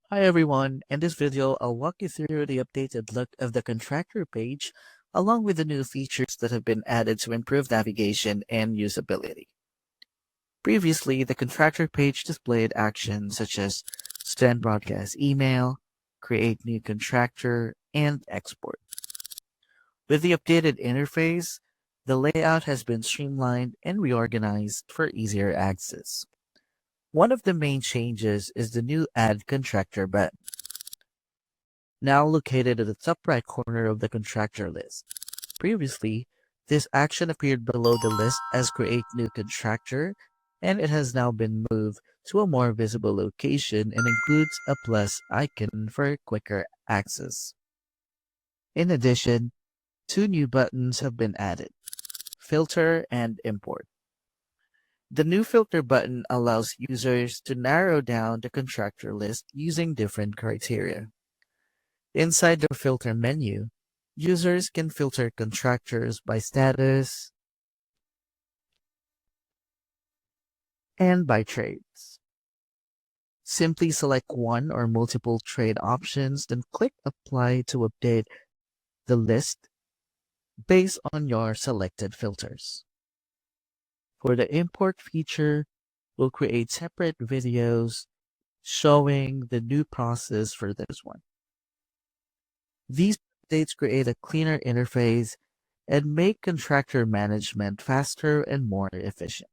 Hi everyone, in this video I'll walk you through the updated look of the contractor page along with the new features that have been added to improve navigation and usability. Previously, the contractor page displayed actions such as send broadcast email, create new contractor, and export. With the updated interface, the layout has been streamlined and reorganized for easier access. One of the main changes is the new Add Contractor button, now located at the top right corner of the contractor list. Previously, this action appeared below the list as Create New Contractor, and it has now been moved to a more visible location and includes a plus icon for quicker access. In addition, two new buttons have been added: Filter and Import. The new Filter button allows users to narrow down the contractor list using different criteria. Inside the filter menu, users can filter contractors by status and by trades. Simply select one or multiple trade options, then click Apply to update the list based on your selected filters. For the import feature, we'll create separate videos showing the new process for this one. These updates create a cleaner interface and make contractor management faster and more efficient.